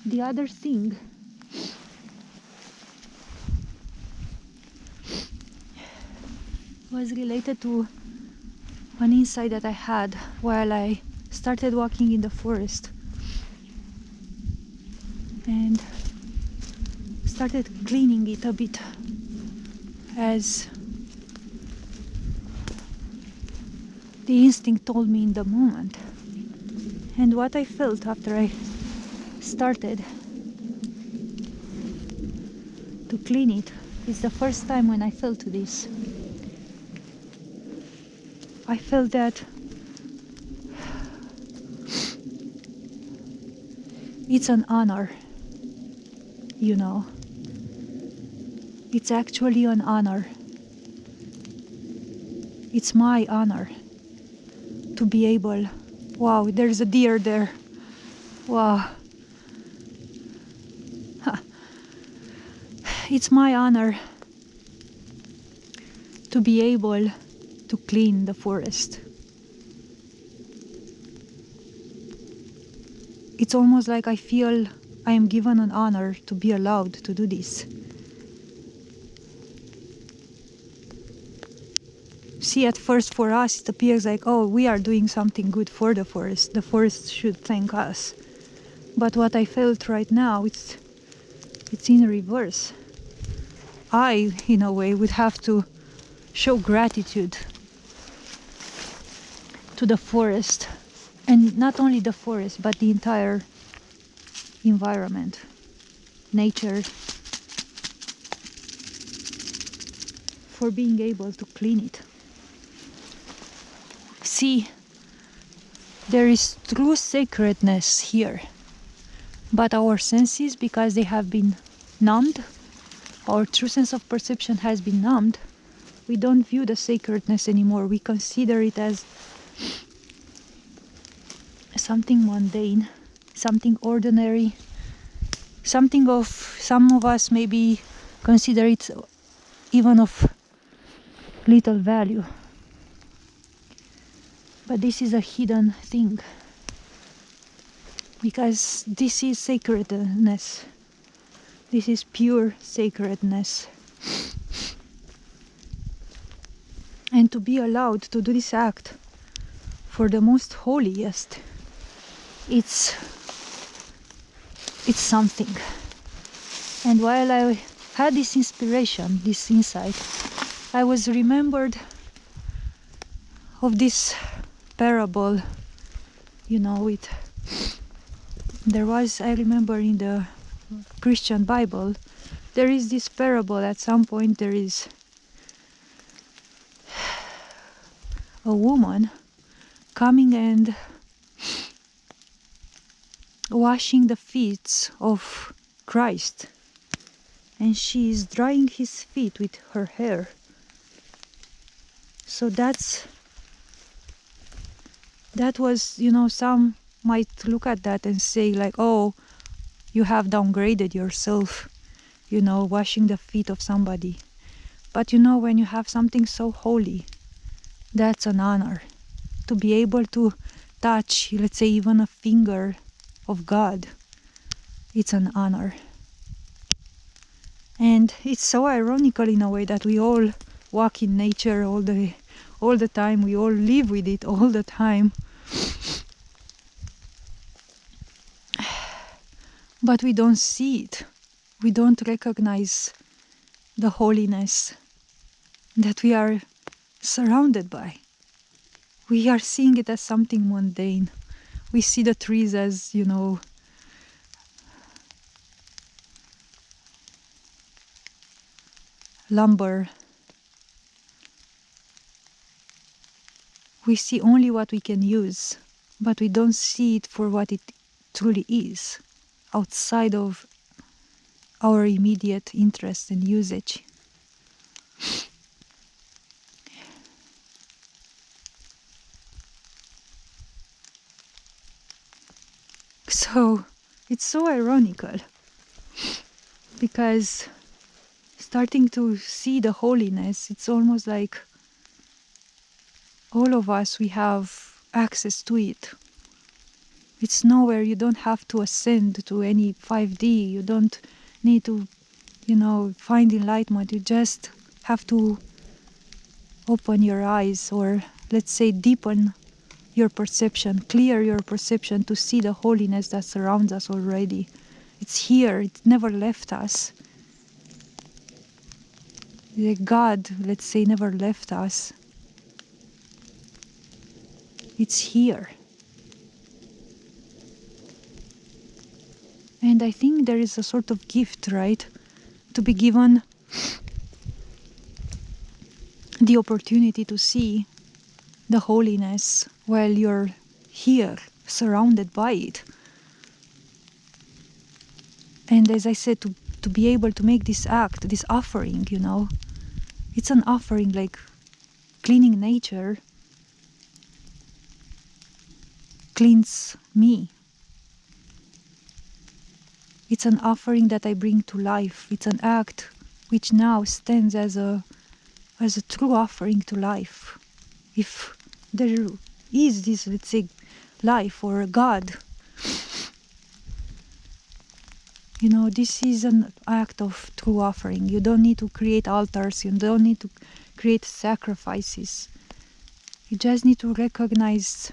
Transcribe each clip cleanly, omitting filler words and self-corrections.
The other thing was related to an insight that I had while I started walking in the forest and started cleaning it a bit, as the instinct told me in the moment. And what I felt after I started to clean it is the first time when I felt this. I felt that it's an honor, you know. It's actually an honor. It's my honor to be able... Wow, there's a deer there. Wow. It's my honor to be able to clean the forest. It's almost like I feel I am given an honor to be allowed to do this. See, at first for us it appears like, oh, we are doing something good for the forest. The forest should thank us. But what I felt right now, it's in reverse. I, in a way, would have to show gratitude to the forest. And not only the forest, but the entire environment, nature, for being able to clean it. See, there is true sacredness here, but our senses, because they have been numbed, our true sense of perception has been numbed, we don't view the sacredness anymore. We consider it as something mundane, something ordinary, something of, some of us maybe consider it even of little value. But this is a hidden thing, because this is sacredness. This is pure sacredness. And to be allowed to do this act for the most holiest, it's something. And while I had this inspiration, this insight, I was remembered of this parable, you know, there was, I remember in the Christian Bible, there is this parable. At some point there is a woman coming and washing the feet of Christ, and she is drying his feet with her hair. So that was, you know, some might look at that and say like, oh, you have downgraded yourself, you know, washing the feet of somebody. But you know, when you have something so holy, that's an honor. To be able to touch, let's say, even a finger of God, it's an honor. And it's so ironical in a way that we all walk in nature all the time, we all live with it all the time. But we don't see it. We don't recognize the holiness that we are surrounded by. We are seeing it as something mundane. We see the trees as, you know, lumber. We see only what we can use, but we don't see it for what it truly is, outside of our immediate interest and usage. So it's so ironical, because starting to see the holiness, it's almost like all of us, we have access to it. It's nowhere. You don't have to ascend to any 5D. You don't need to, find enlightenment. You just have to open your eyes, or let's say deepen your perception, clear your perception to see the holiness that surrounds us already. It's here. It never left us. The God, let's say, never left us. It's here. And I think there is a sort of gift, right? To be given the opportunity to see the holiness while you're here, surrounded by it. And as I said, to be able to make this act, this offering, it's an offering, like cleaning nature cleans me. It's an offering that I bring to life. It's an act which now stands as a true offering to life. If there is this, let's say, life or God, this is an act of true offering. You don't need to create altars. You don't need to create sacrifices. You just need to recognize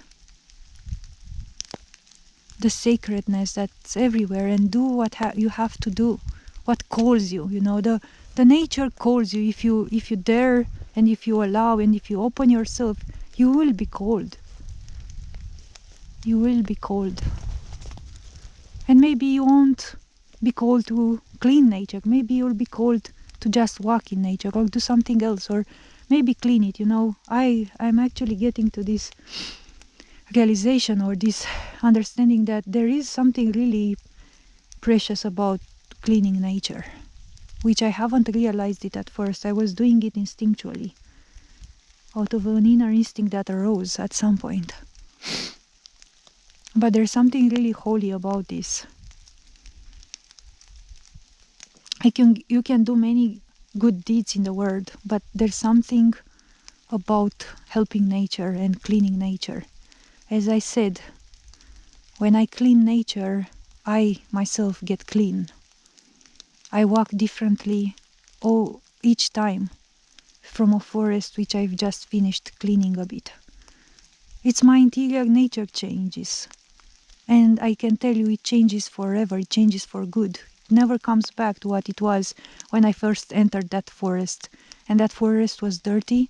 the sacredness that's everywhere and do what you have to do, what calls you. The nature calls you. If you dare and if you allow and if you open yourself, you will be called. You will be called. And maybe you won't be called to clean nature. Maybe you'll be called to just walk in nature or do something else, or maybe clean it. I'm actually getting to this realization or this understanding that there is something really precious about cleaning nature, which I haven't realized it at first. I was doing it instinctually, out of an inner instinct that arose at some point. But there's something really holy about this. You can do many good deeds in the world, but there's something about helping nature and cleaning nature. As I said, when I clean nature, I myself get clean. I walk differently each time from a forest which I've just finished cleaning a bit. It's my interior nature changes. And I can tell you it changes forever, it changes for good. It never comes back to what it was when I first entered that forest. And that forest was dirty,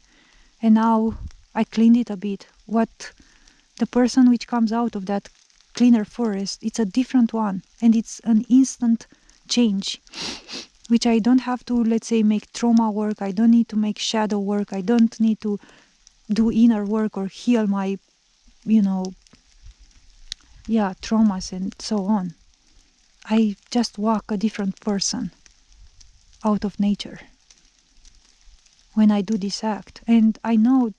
and now I cleaned it a bit. The person which comes out of that cleaner forest, it's a different one, and it's an instant change, which I don't have to, let's say, make trauma work. I don't need to make shadow work. I don't need to do inner work or heal my, traumas and so on. I just walk a different person out of nature when I do this act. And I know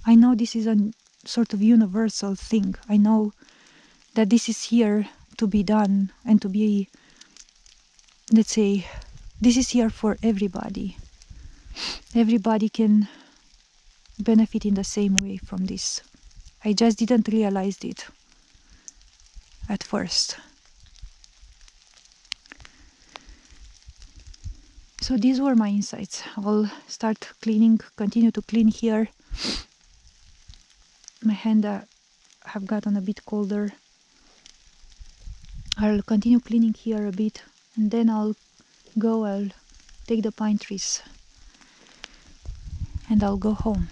this is a sort of universal thing. I know that this is here to be done and to be, let's say, this is here for everybody. Everybody can benefit in the same way from this. I just didn't realize it at first. So these were my insights. I'll start cleaning, continue to clean here. My hand have gotten a bit colder. I'll continue cleaning here a bit, and then I'll take the pine trees and I'll go home.